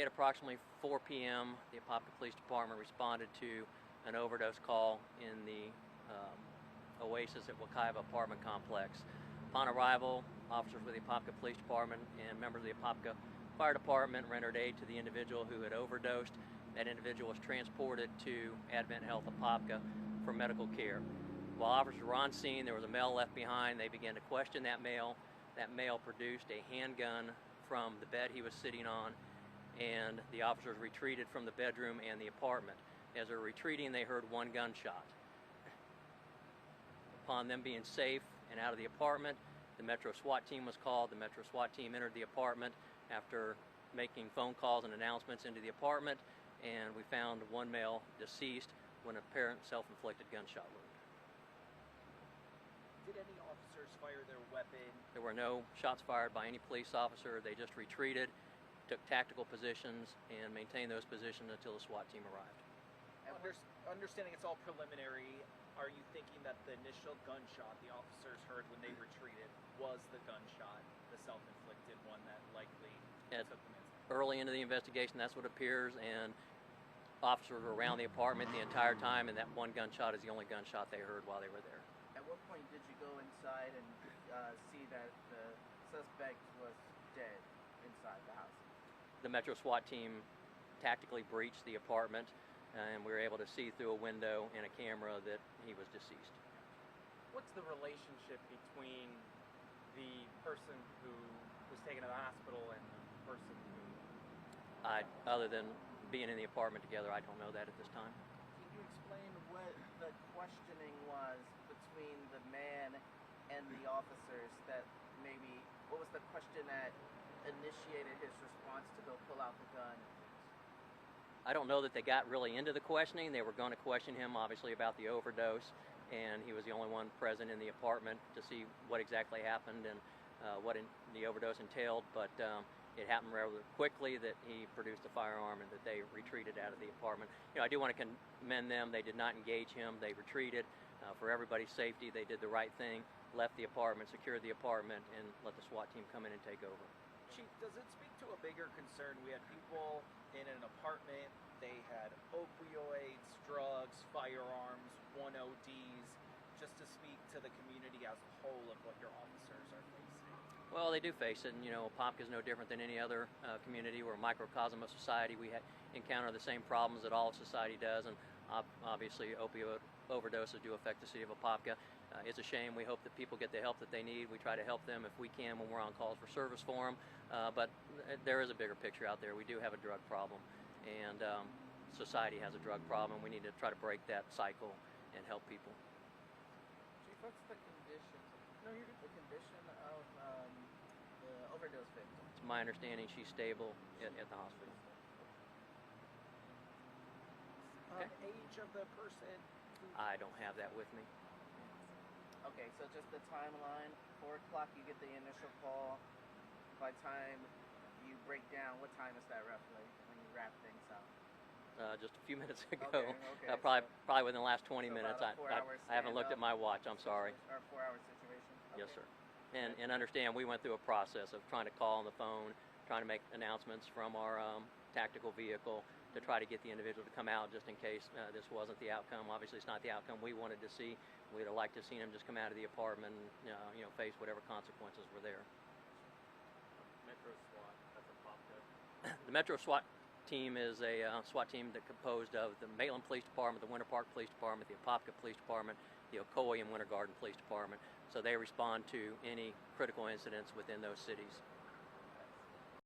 at approximately 4 p.m., the Apopka Police Department responded to an overdose call in the Oasis at Wekiva apartment complex. Upon arrival, officers with the Apopka Police Department and members of the Apopka Fire Department rendered aid to the individual who had overdosed. That individual was transported to Advent Health Apopka for medical care. While officers were on scene, there was a male left behind. They began to question that male. That male produced a handgun from the bed he was sitting on, and the officers retreated from the bedroom and the apartment. As they were retreating, they heard one gunshot. Upon them being safe and out of the apartment, the Metro SWAT team was called. The Metro SWAT team entered the apartment after making phone calls and announcements into the apartment, and we found one male deceased with an apparent self-inflicted gunshot wound. Did any officers fire their weapon? There were no shots fired by any police officer. They just retreated, took tactical positions, and maintained those positions until the SWAT team arrived. Understanding it's all preliminary, are you thinking that the initial gunshot the officers heard when they retreated was the gunshot, the self-inflicted one that likely took them in? Early into the investigation, that's what appears, and officers were around the apartment the entire time, and that one gunshot is the only gunshot they heard while they were there. At what point did you go inside and see that the suspect was dead inside the house? The Metro SWAT team tactically breached the apartment, and we were able to see through a window and a camera that he was deceased. What's the relationship between the person who was taken to the hospital and the person who... Other than being in the apartment together, I don't know that at this time. Can you explain what the questioning was between the man and the officers that maybe, what was the question that initiated his response to go pull out the gun? I don't know that they got really into the questioning. They were going to question him, obviously, about the overdose, and he was the only one present in the apartment to see what exactly happened and what the overdose entailed, but it happened rather quickly that he produced a firearm and that they retreated out of the apartment. You know, I do want to commend them. They did not engage him. They retreated. For everybody's safety, they did the right thing, left the apartment, secured the apartment, and let the SWAT team come in and take over. Chief, does it speak to a bigger concern? We had people in an apartment, they had opioids, drugs, firearms, 1ODs, just to speak to the community as a whole of what your officers are facing. Well, they do face it, and you know, Apopka is no different than any other community. We're a microcosm of society. We encounter the same problems that all of society does, and obviously opioid overdoses do affect the city of Apopka. It's a shame. We hope that people get the help that they need. We try to help them if we can when we're on calls for service for them, but there is a bigger picture out there. We do have a drug problem, and society has a drug problem. We need to try to break that cycle and help people. Chief, what's the condition? No, you're good. The condition of the overdose victim? It's my understanding she's stable at the hospital. Okay. Age of the person? I don't have that with me. Okay, so just the timeline, 4 o'clock you get the initial call. By the time you break down, what time is that roughly when you wrap things up? Just a few minutes ago. Okay. Probably within the last 20 minutes. I haven't looked at my watch, I'm sorry. Or 4-hour situation? Okay. Yes, sir. And understand, we went through a process of trying to call on the phone, trying to make announcements from our tactical vehicle to try to get the individual to come out just in case this wasn't the outcome. Obviously, it's not the outcome we wanted to see. We'd have liked to have seen him just come out of the apartment and face whatever consequences were there. Metro SWAT, that's Apopka. The Metro SWAT team is a SWAT team that composed of the Maitland Police Department, the Winter Park Police Department, the Apopka Police Department, the Ocoee and Winter Garden Police Department. So they respond to any critical incidents within those cities.